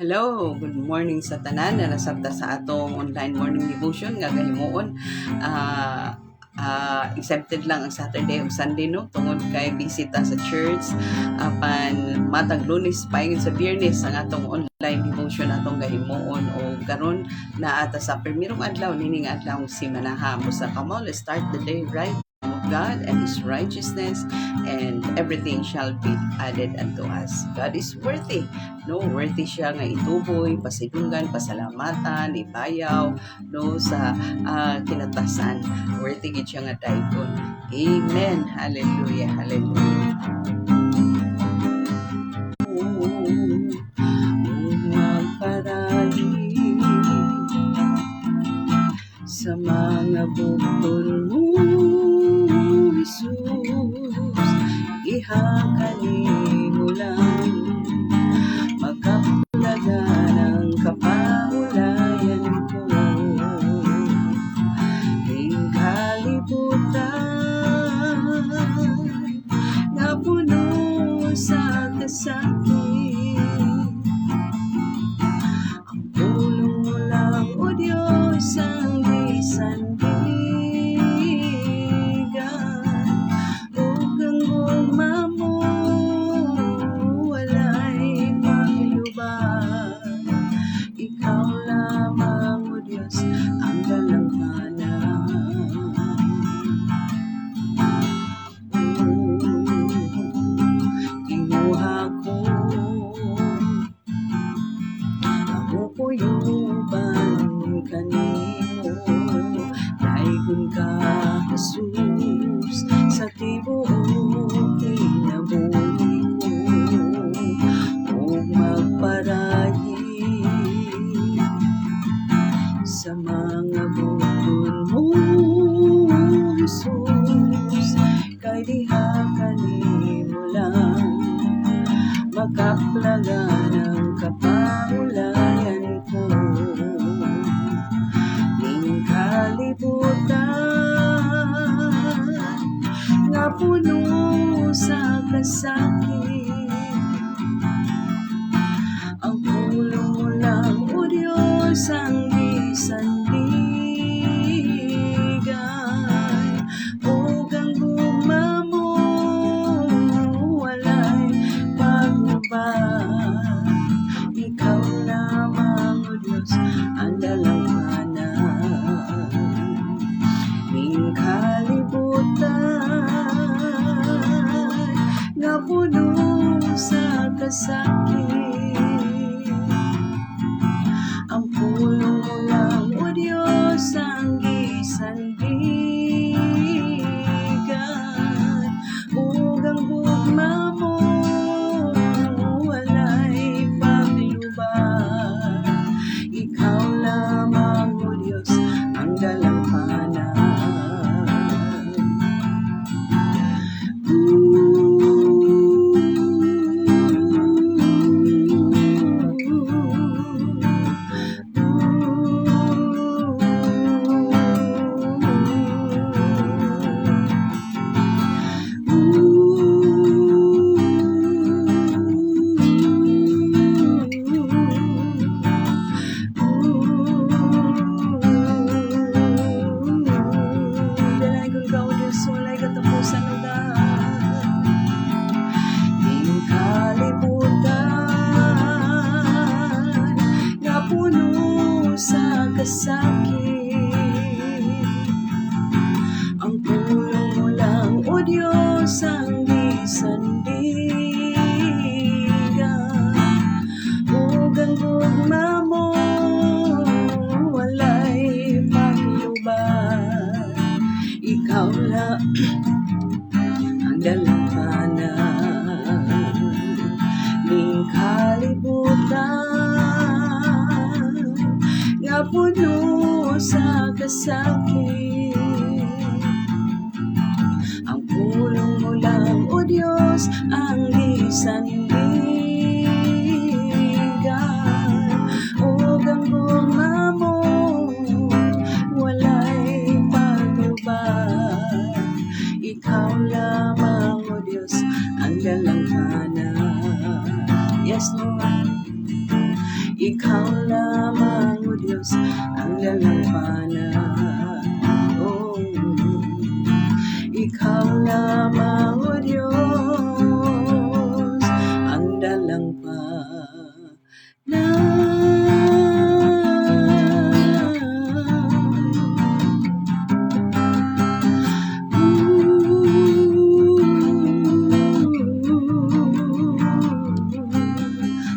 Hello, good morning sa tanan na nasabta sa atong online morning devotion nga gahimuon. Exempted lang ang Saturday ug Sunday no tungod kay bisita sa church apan matag Lunes paingin sa Biyernes ang atong online devotion atong gahimuon o karon na ata sa primerong adlaw nining adlaw simanaha mo sa come on, let's start the day right God and His righteousness, and everything shall be added unto us. God is worthy. No, worthy siya nga ituboy, pasidunggan, pasalamatan, ibayaw, no, sa kinatasan. Worthy gid siya nga dayon. Amen. Hallelujah. Hallelujah. Magparali sa mga bukol mo, Jesus, ihakali mo lang magkapulaga ng kapahulayan ko. Ing kalibutan na puno sa kasakit, ang tulong mo lang, O Diyos, ang sandigan. Ikaw lamang, O Diyos, ang galanganan. Kinuha ko ang upuyuban kanimo, dahigon ka, Jesus, sa tibuok kinabuhi ko, o magparahi sa mga bukol mo, Jesus, kay diha kanimo lang makaplaga ng kapahulayan ko. Ning kalibutan nga puno sa kasakit, ang tulong mo lang, O Diyos, ang sandigan. O ang gugma mo, walay pagbaba. Ikaw lamang, O Diyos, ang dalanganan. Ning kalibutan nga puno sa kasakit, ang pulong mo lang, O Diyos, ang gisandigan. O ang gugma mo, walay paglubad. Ikaw lamang, O Diyos, ang galanganan. Sakit, ang tulong mo lang, O Diyos, ang gisandigan. O ang gugma mo, walay paglubad. Ikaw lang ang dalanganan. Ning kalibutan nga puno sa kasakit, ang pulong mo lang, O Diyos, ang gisandigan. O ang gugma mo, walay paglubad. Ikaw lamang, O Diyos, ang dalanganan. Yes, Lord. Ikaw lamang, O Diyos, ang lalampanan. Oh, ikaw lamang, O Diyos, ang lalampanan.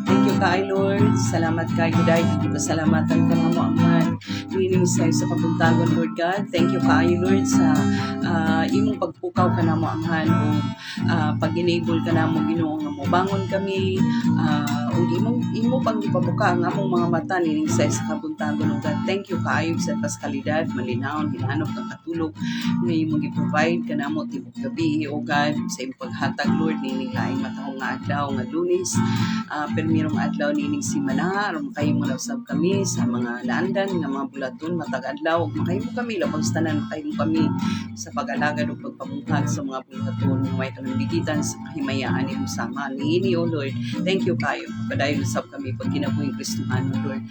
Thank you kay Lord. Salamat kay Giday. Pasalamatan ka mo Amhan. Meaning sa kabuntagon, Lord God. Thank you kay Lord sa imong pagpukaw ka na mo Amhan o pag-enable ka na mo Ginoo nga mo bangon kami o imo pang ipabuka ang among mga mata nining sa kabuntagon, Lord God. Thank you kaayo sa paskalidad, malinawon, hinanop ng katulog nga imong i-provide ka na mo tibok gabi, O God, sa imong paghatag, Lord, nining laing matahong nga adlaw nga Lunes. Permirong adlaw nining simana, aron makahimo na usab kami sa mga naandan nga mga bulaton matag adlaw, makahimo kami labang tanan, makahimo kami sa pag-alagad o pagpamungkag sa mga bulaton nga may kanambigitan sa kahimayaan ni sama niini, O Lord. Thank you kayo. Padayon usab kami pag kinabuhing Kristohanon, Lord.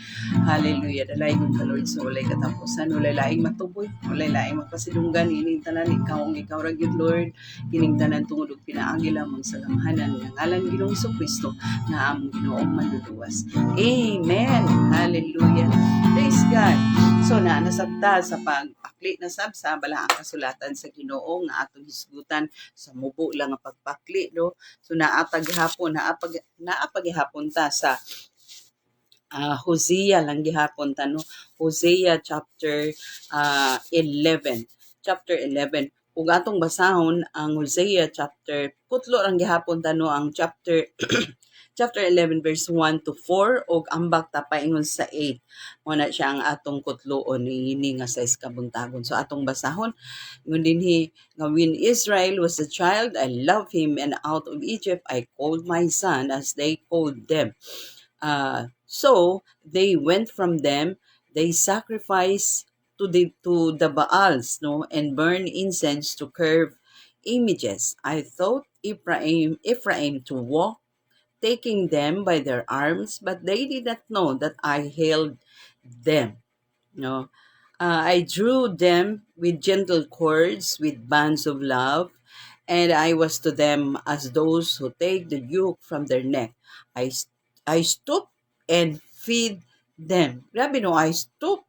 Hallelujah. Dalay ko ka, Lord, sa walay katapusan, walay laing matuboy, walay laing magpasidunggan, ining tanan ikaw ang ikaw ra gyud, Lord. Kining tanan tungod og pinaagi lamang sa lamhanan nga ngalan Ginoong Kristo nga among Ginoong manluluwas. Amen. Hallelujah. Praise God. So nasabta sa pagpakli na sab sa balaang kasulatan sa Ginoo nga atong hisgutan sa mubo lang nga pagpakli, no. So naapag hapon ta sa Hosea lang gihapon ta, no. Hosea chapter 11. Chapter 11. Ug atong basahon ang Hosea chapter putlo lang gihapon ta, no, ang chapter chapter 11 verse 1 to 4 ug ambak ta paingon sa 8. Mo na siya ang atong kutloon niini nga sa kabuntagon. So atong basahon ngun dinhi nga when Israel was a child, I loved him, and out of Egypt I called my son, as they called them. So they went from them, they sacrificed to the Baals, no, and burn incense to carved images. I thought Ephraim to walk, taking them by their arms, but they did not know that I held them. No, I drew them with gentle cords, with bands of love, and I was to them as those who take the yoke from their neck. I stoop and feed them. Grabe no, I stoop.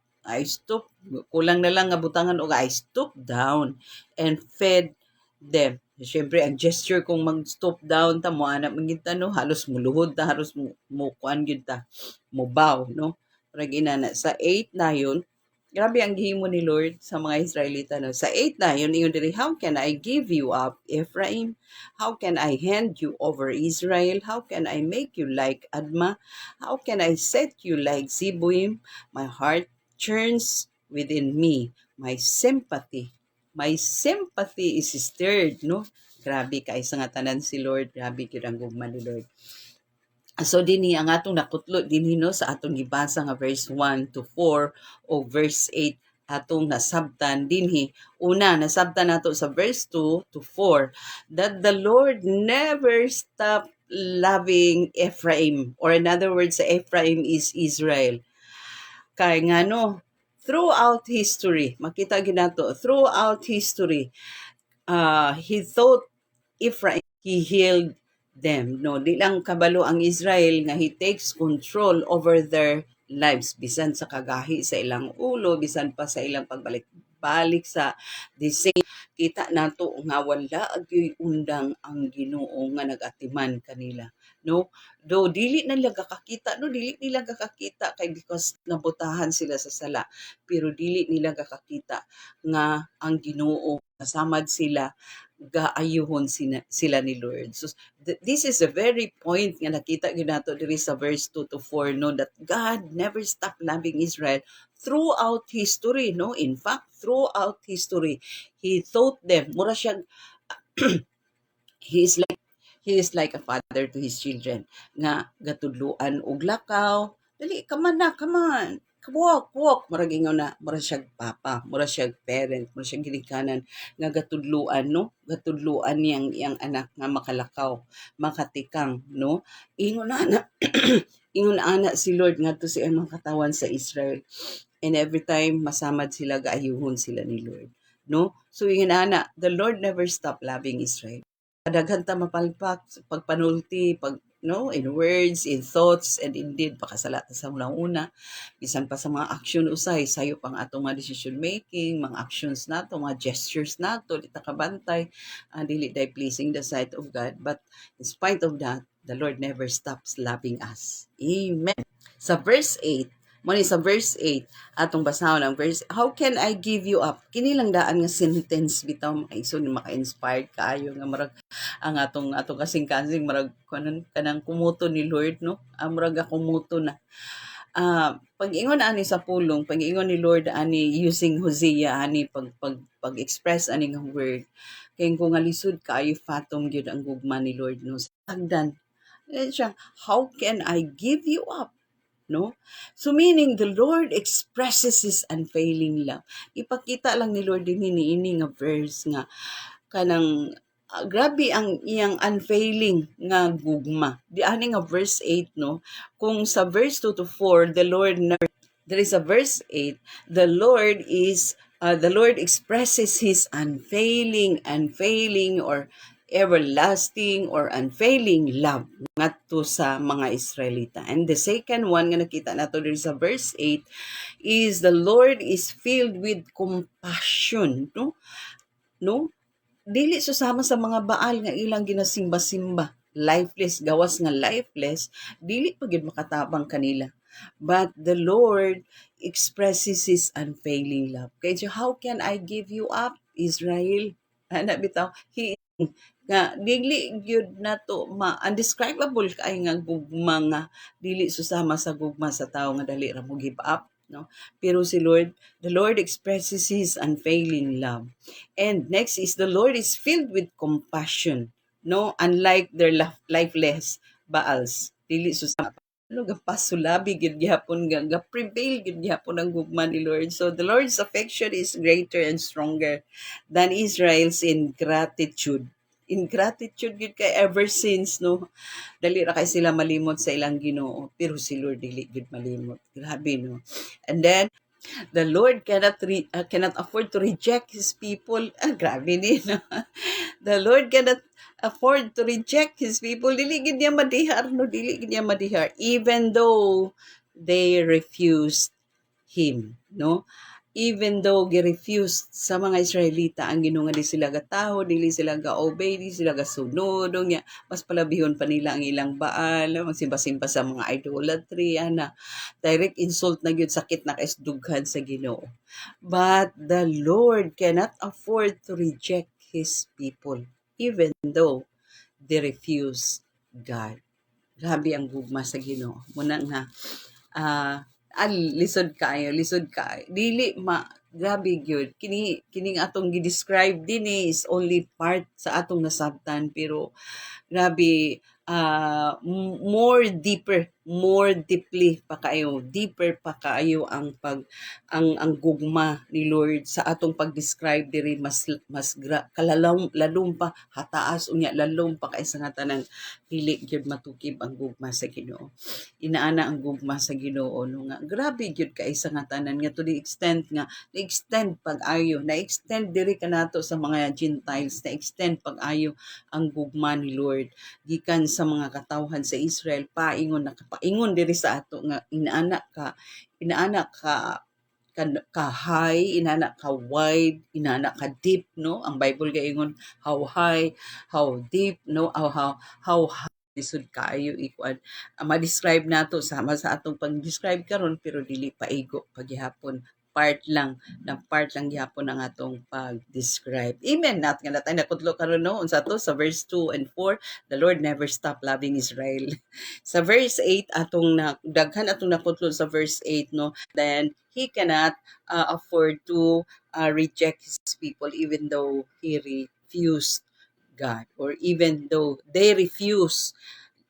Kulang na lang nga butangan o I stoop down and fed them. Siyempre, ang gesture kung mag-stoop down ta mo, anak mangita, no, halos muluhod ta, halos mo kuan gyud ta, mo bow, no. Para ginana sa 8 na yun, grabe ang gihimo ni Lord sa mga Israelita, no. Sa 8 na yun, ingon diri, how can I give you up, Ephraim? How can I hand you over, Israel? How can I make you like Admah? How can I set you like Zeboim? My heart churns within me. My sympathy is stirred, no? Grabe kay sa nga tanan si Lord, grabe gyud ang gugma ni Lord. So dinhi ang atong nakutlo dinhi, no, sa atong gibasa nga verse 1 to 4 o verse 8 atong nasabtan dinhi. Una, nasabtan nato sa verse 2 to 4 that the Lord never stopped loving Ephraim, or in other words, sa Ephraim is Israel. Kay nga, no, throughout history, makita ginato, throughout history, he thought Ephraim, he healed them. No, di lang kabalo ang Israel nga he takes control over their lives, bisan sa kagahi sa ilang ulo, bisan pa sa ilang pagbalik-balik sa the same. Kita nato nga wala agyoy undang ang Ginoo nga nagatiman kanila, no. Do dili nila kakakita, no, dili nila kakakita kay because nabutahan sila sa sala, pero dili nila kakakita nga ang Ginoo kasamad sila, gaayuhon sila ni Lord. So this is the very point nga nakita gyud nato diri sa verse 2 to 4, no, that God never stopped loving Israel throughout history, no. In fact, throughout history, he taught them, mura siya he is like a father to his children, nga gatudluan og lakaw, dali, come on, kuwak murag ingon na mura siyang papa, mura siyang parent, mura siyang ginikanan nga gatudluan no, gatudluan niyang iyang anak nga makalakaw, makatikang no. Ingon na ingon ana si Lord ngadto sa iyang mga katawan sa Israel. And every time masamad sila gaayuhon sila ni Lord no. So ingon ana, the Lord never stop loving Israel. Kadaghan ta mapalpak pagpanulti, pag no, in words, in thoughts, and in deed, pakasala ta sa una-una. Bisan pa sa mga action usay, sayo pang atong mga decision making, mga actions nato, mga gestures nato, di ta kabantay, dili day pleasing the sight of God. But in spite of that, the Lord never stops loving us. Amen. Sa verse 8, mo ni sa verse 8 atong basahon ang verse, how can I give you up? Kini lang daan nga sentence bitaw makaisod maka-inspired kaayo nga marag ang atong kasing-kasing marag kanang kumuto ni Lord no. Murag kumuto na. Pag-ingon ani sa pulong, pag-ingon ni Lord ani using Hosea ani pag-express ani nga word. Kay kung nga lisod kaayo fathom gyud ang gugma ni Lord no. Sagdan. Siya, how can I give you up? No? So meaning the Lord expresses His unfailing love. Ipakita lang ni Lord din ini nga verse nga kanang grabe ang iyang unfailing nga gugma. Di ani nga verse 8 no. Kung sa verse 2 to 4 the Lord never, there is a verse 8, the Lord expresses His unfailing or everlasting or unfailing love ngadto sa mga Israelita. And the second one nga nakita nato diri sa verse 8 is the Lord is filled with compassion, no? No? Dili susama sa mga baal nga ilang ginasimba-simba. Lifeless, gawas nga lifeless, dili pa gyud makatabang kanila. But the Lord expresses His unfailing love. Kaya so, how can I give you up, Israel? Ana bitaw, He nga dili gyud nato undescribable kay nga gugma nga dili susama sa gugma sa tawo nga dali ra mo give up no. Pero si Lord, the Lord expresses His unfailing love. And next is the Lord is filled with compassion no, unlike their lifeless Baals, dili susama ano gapasulabi gid gyapon ga prevail gid gyapon ang gugma ni Lord. So the Lord's affection is greater and stronger than Israel's ingratitude gid kay ever since no, dali ra kay sila malimot sa ilang Ginoo pero si Lord dili gid malimot, grabe no. And then the Lord cannot afford to reject His people. Grabe ni no? The Lord cannot afford to reject His people. Dili gid niya madihar no, dili gid niya madihar even though they refused Him no. Even though gi-refuse sa mga Israelita ang Ginoo nga di sila gataho, dili sila ga-obey, di sila gasunod, nya mas palabihon pa nila ang ilang Baal, magsimba-simba sa mga idolatry, ana. Direct insult na gyud, sakit na kaisdughan sa Ginoo. But the Lord cannot afford to reject His people, even though they refuse God. Grabe ang gugma sa Ginoo. Muna nga, lisod kayo dili grabe gyud kining atong gi-describe din is only part sa atong nasabtan pero grabe more deeply pa kayo, deeper pa kayo ang gugma ni Lord sa atong pag-describe diri lalong pa hataas unya lalong pa kay sa nga tanan dili gyud matukib ang gugma sa Ginoo. Inaana ang gugma sa Ginoo no nga grabe gyud kay sa nga tanan nga to the extent nga na-extend pag-ayo, na-extend diri kanato sa mga Gentiles, na-extend pag-ayo ang gugma ni Lord gikan sa mga katawhan sa Israel paingon diri sa ato nga inaana ka high, inaana ka wide, inaana ka deep no. Ang Bible gaingon how high, how deep no, how lisod kaayo ikuan ma-describe nato sama sa atong pag-describe karon pero dili paigo paghihapon part lang gihapon ang atong pag-describe. Amen. Nat nga natay nakudlo karon no unsa to sa verse 2 and 4, the Lord never stop loving Israel. Sa verse 8 atong daghan atong nakudlo sa verse 8 no, then He cannot afford to reject His people even though He refused God or even though they refuse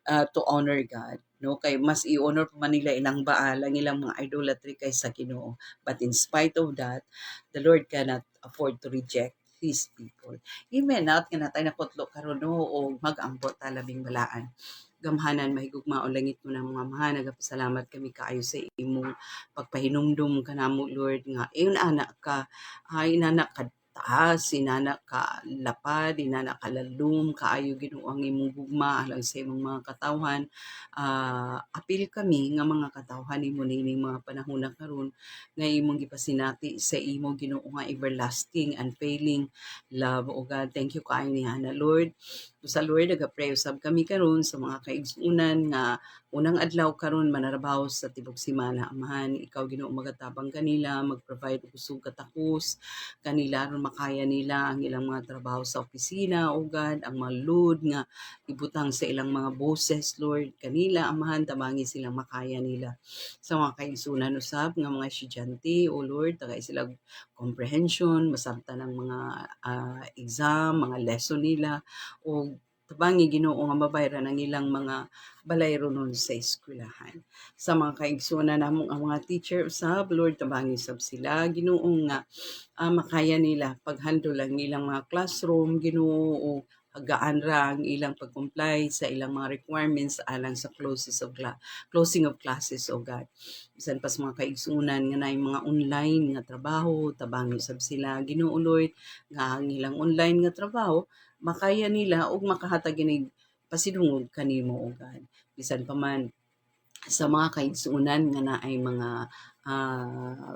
to honor God no, kay mas i-honor pa man nila ilang baal ang ilang mga idolatry kaysa Ginoo. But in spite of that, the Lord cannot afford to reject His people. Amen. Naot nga natay nakutlo karon no o mag-ambot ta labing balaan. Gamhanan mahigugma o langit mo na mga maha, nagapasalamat kami kaayo sa imong pagpahinumdum kanamo Lord nga iyon anak ka, ay inanak ka taas, inanak ka lapad, inanak ka lalum, kaayo Ginoo ang imong gugma alang sa imong mga katawhan. Apil kami nga mga katawhan nimo nining mga panahon na karon nga imong gipasinati sa imo Ginoo nga everlasting unfailing love. O God, thank you kaayo ni Hana Lord. Sa Lord, nagapray usab kami karon sa mga kaigsunan nga unang adlaw karon manarabaho sa tibok semana. Amahan, ikaw Ginoo magatabang kanila, mag-provide og usog katakos kanila aron makaya nila ang ilang mga trabaho sa opisina, o God, ang mga load nga ibutang sa ilang mga bosses, Lord, kanila amahan tabangi silang makaya nila. Sa mga kaigsunan usab nga mga estudyante, o Lord, tagay sila comprehension, masabtan ang mga exam, mga lesson nila, o tabangi Ginoo nga mabayaran ang ilang mga balayro nun sa eskwelahan. Sa mga kaigsunan namong ang mga teacher usab, Lord, tabangi sab sila Ginoo nga makaya nila paghandle ang ilang mga classroom Ginoo, o hagaan ra ang ilang pag-comply sa ilang mga requirements alang sa closing of classes, o God. Bisan pa sa mga kaigsunan nga naay mga online nga trabaho, tabangi sab sila Ginoo Lord nga ang ilang online nga trabaho makaya nila ug makahatag inig pasidungog kanimo, o God. Bisan pa man sa mga kaigsunan nga naay mga ah,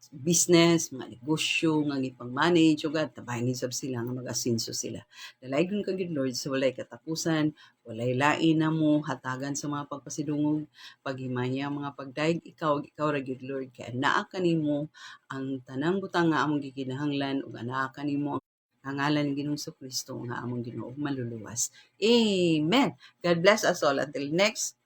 business, mga negosyo nga gipang-manage, ug tabangi sab sila nga mag-asenso sila. Dalaygon ka gid Lord sa walay katapusan, walay lain na mo hatagan sa mga pagpasidungog, paghimaya mga pagdaig ikaw ra gid Lord, kay anaa kanimo ang tanang butang nga among gikinahanglan, ug anaa kanimo ang ngalan ni Ginoong Kristo nga among Ginoo maluluwas. Amen. God bless us all until next